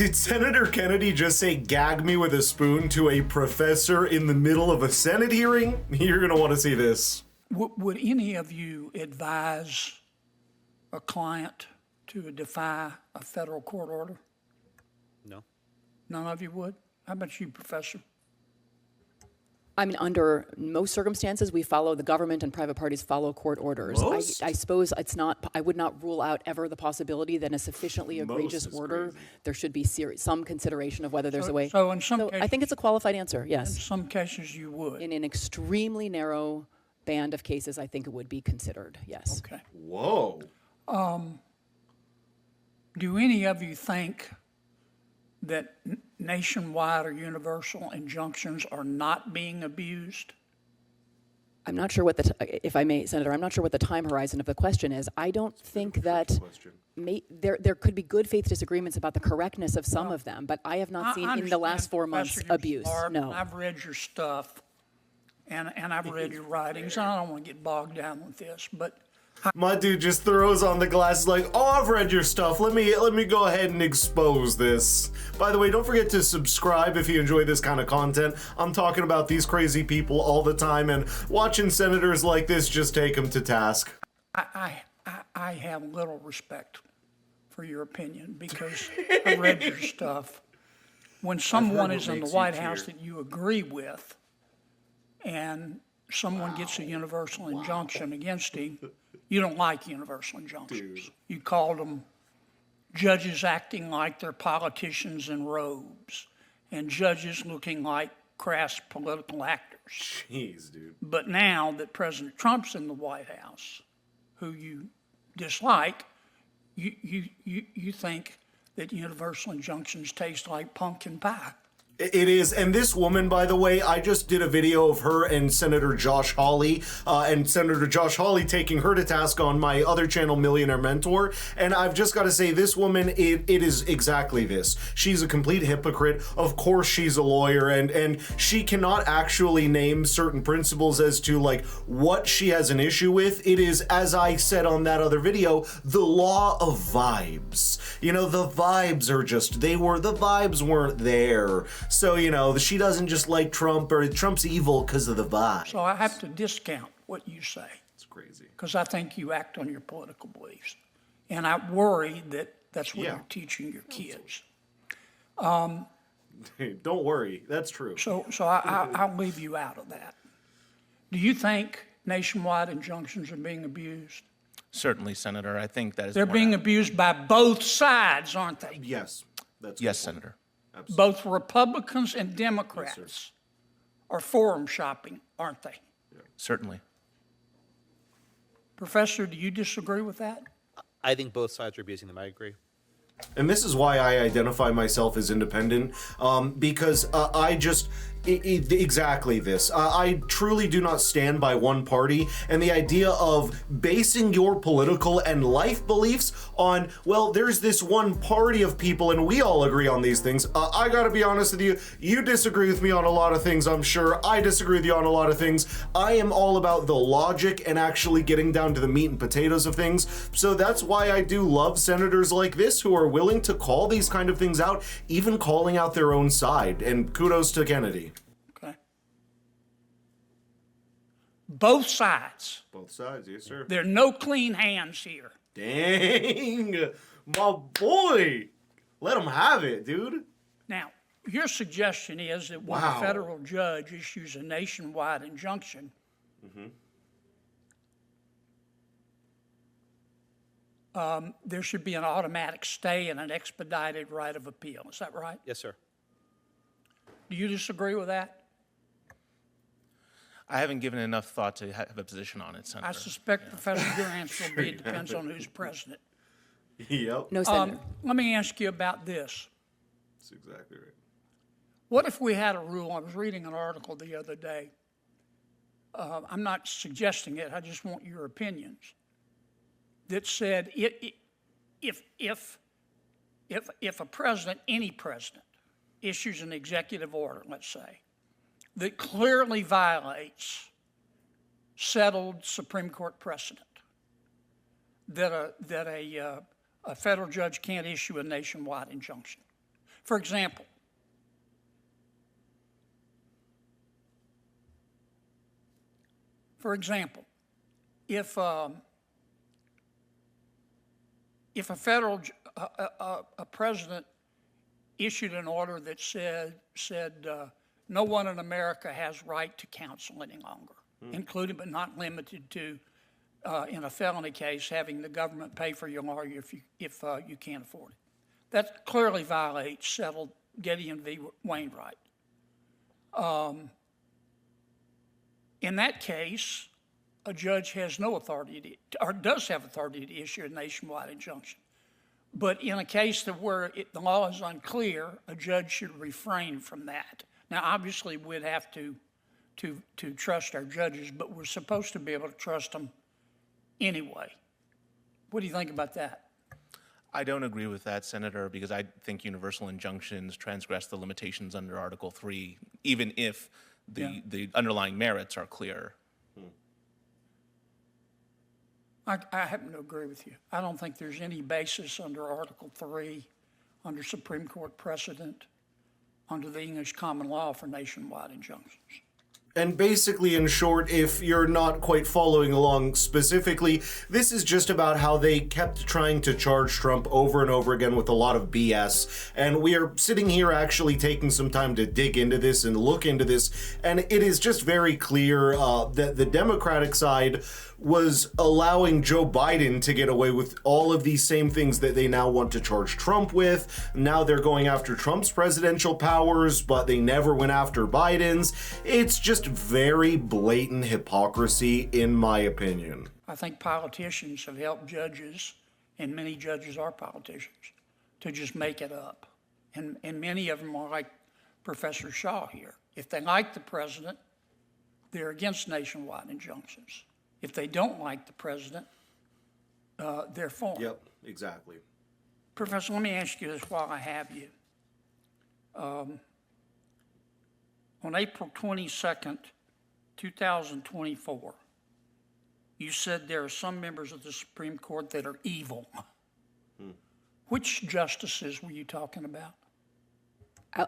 Did Senator Kennedy just say gag me with a spoon to a professor in the middle of a Senate hearing? You're going to want to see this. Would any of you advise a client to defy a federal court order? No. None of you would? How about you, Professor? I mean, under most circumstances, we follow the government and private parties follow court orders. I suppose it's not, I would not rule out ever the possibility that in a sufficiently egregious order, there should be some consideration of whether there's a way. So in some cases, I think it's a qualified answer, in yes. some cases you would. In an extremely narrow band of cases, I think it would be considered, yes. Okay. Whoa. Do any of you think that nationwide or universal injunctions are not being abused? I'm not sure what if I may, Senator, I'm not sure what the time horizon of the question is. I don't think that there could be good faith disagreements about the correctness of some of them, but I have not seen in the last 4 months abuse. No. I've read your stuff and I've read your writings. I don't want to get bogged down with this, but My dude just throws on the glasses like, oh, I've read your stuff. Let me go ahead and expose this. By the way, don't forget to subscribe if you enjoy this kind of content. I'm talking about these crazy people all the time, and watching senators like this just take them to task. I have little respect for your opinion because I read your stuff. When someone is in the White House that you agree with and someone gets a universal injunction against him, you don't like universal injunctions. Dude. You called them judges acting like they're politicians in robes and judges looking like crass political actors. Jeez, dude. But now that President Trump's in the White House, who you dislike, you think that universal injunctions taste like pumpkin pie. It is, and this woman, by the way, I just did a video of her and Senator Josh Hawley, and Senator Josh Hawley taking her to task on my other channel, Millionaire Mentor, and I've just got to say, this woman, it is exactly this. She's a complete hypocrite. Of course she's a lawyer, and she cannot actually name certain principles as to, like, what she has an issue with. It is, as I said on that other video, the law of vibes. You know, the vibes are just, the vibes weren't there. So, you know, she doesn't just like Trump, or Trump's evil because of the vibe. So I have to discount what you say. It's crazy. Because I think you act on your political beliefs. And I worry that that's what you're teaching your kids. Don't worry, that's true. So I'll leave you out of that. Do you think nationwide injunctions are being abused? Certainly, Senator. I think that is. They're being abused by both sides, aren't they? Yes. Yes, Senator. Absolutely. Both Republicans and Democrats are forum shopping, aren't they? Yeah. Certainly. Professor, do you disagree with that? I think both sides are abusing them. I agree. And this is why I identify myself as independent, because I just... exactly this. I truly do not stand by one party, and the idea of basing your political and life beliefs on, well, there's this one party of people and we all agree on these things. I gotta be honest with you, you disagree with me on a lot of things, I'm sure. I disagree with you on a lot of things. I am all about the logic and actually getting down to the meat and potatoes of things. So that's why I do love senators like this who are willing to call these kind of things out, even calling out their own side. And kudos to Kennedy. Both sides. Both sides, yes, sir. There are no clean hands here. Dang, my boy. Let him have it, dude. Now, your suggestion is that when a federal judge issues a nationwide injunction, there should be an automatic stay and an expedited right of appeal. Is that right? Yes, sir. Do you disagree with that? I haven't given enough thought to have a position on it, Senator. I suspect, Professor, your answer will be it depends on who's president. Yep. No, Senator. Let me ask you about this. That's exactly right. What if we had a rule? I was reading an article the other day. I'm not suggesting it. I just want your opinions. That said, if a president, any president, issues an executive order, let's say, that clearly violates settled Supreme Court precedent, that a federal judge can't issue a nationwide injunction. For example, if a president issued an order that said no one in America has right to counsel any longer, including but not limited to, in a felony case, having the government pay for your lawyer if you can't afford it. That clearly violates settled Gideon v. Wainwright. In that case, a judge has no authority or does have authority to issue a nationwide injunction. But in a case where the law is unclear, a judge should refrain from that. Now, obviously, we'd have to trust our judges, but we're supposed to be able to trust them anyway. What do you think about that? I don't agree with that, Senator, because I think universal injunctions transgress the limitations under Article 3, even if the underlying merits are clear. I happen to agree with you. I don't think there's any basis under Article 3, under Supreme Court precedent, under the English common law for nationwide injunctions. And basically, in short, if you're not quite following along specifically, this is just about how they kept trying to charge Trump over and over again with a lot of BS. And we are sitting here actually taking some time to dig into this and look into this. And it is just very clear that the Democratic side was allowing Joe Biden to get away with all of these same things that they now want to charge Trump with. Now they're going after Trump's presidential powers, but they never went after Biden's. It's just very blatant hypocrisy, in my opinion. I think politicians have helped judges, and many judges are politicians, to just make it up. And many of them are like Professor Shaw here. If they like the president, they're against nationwide injunctions. If they don't like the president, they're for him. Yep, exactly. Professor, let me ask you this while I have you. On April 22nd, 2024, you said there are some members of the Supreme Court that are evil. Which justices were you talking about?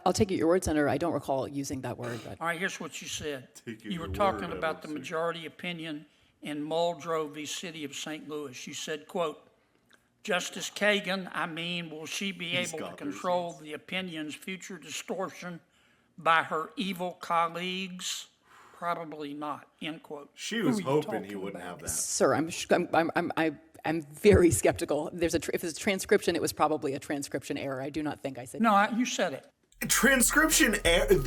I'll take it your word, Senator. I don't recall using that word. But. All right, here's what you said. You were talking about the majority opinion in Muldrow v. City of St. Louis. You said, quote, Justice Kagan, will she be able to control the opinion's future distortion by her evil colleagues? Probably not, end quote. She was hoping he wouldn't have that. Sir, I'm very skeptical. If it's a transcription, it was probably a transcription error. I do not think I said. No, you said it. Transcription,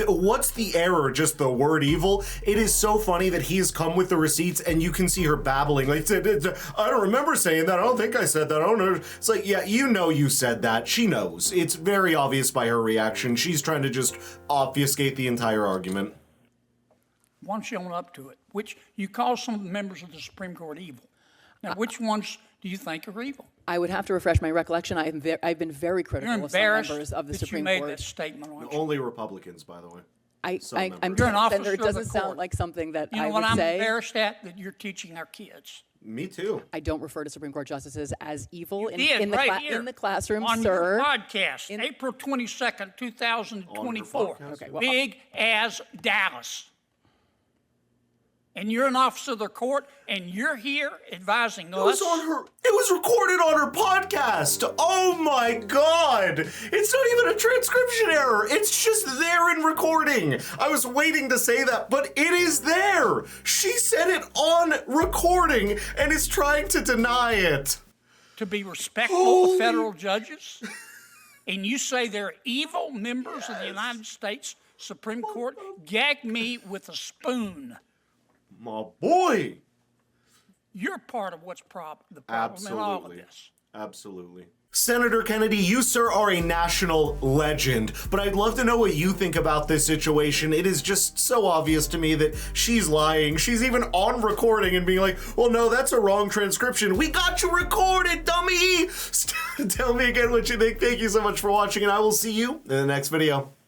what's the error? Just the word evil? It is so funny that he's come with the receipts and you can see her babbling. Like, I don't remember saying that. I don't think I said that. I don't know. It's like, yeah, you said that. She knows. It's very obvious by her reaction. She's trying to just obfuscate the entire argument. Why don't you own up to it? Which you call some of the members of the Supreme Court evil. Now, which ones do you think are evil? I would have to refresh my recollection. I've been very critical of some members of the Supreme Court. You made that statement, aren't you? Only Republicans, by the way. I'm You're an officer Senator, it doesn't sound like something that I would say. You know what I'm embarrassed at? That you're teaching our kids. Me too. I don't refer to Supreme Court justices as evil in the classroom, on sir. Your podcast, April 22nd, 2024. Okay, well, Big as Dallas. And you're an officer of the court, and you're here advising us. It was recorded on her podcast. Oh my God. It's not even a transcription error. It's just there in recording. I was waiting to say that, but it is there. She said it on recording and is trying to deny it. To be respectful of federal judges? And you say they're evil members of the United States Supreme Court? Gag me with a spoon. My boy. You're part of what's the problem in all of this. Absolutely. Senator Kennedy, you, sir, are a national legend, but I'd love to know what you think about this situation. It is just so obvious to me that she's lying. She's even on recording and being like, well, no, that's a wrong transcription. We got you recorded, dummy! Tell me again what you think. Thank you so much for watching, and I will see you in the next video.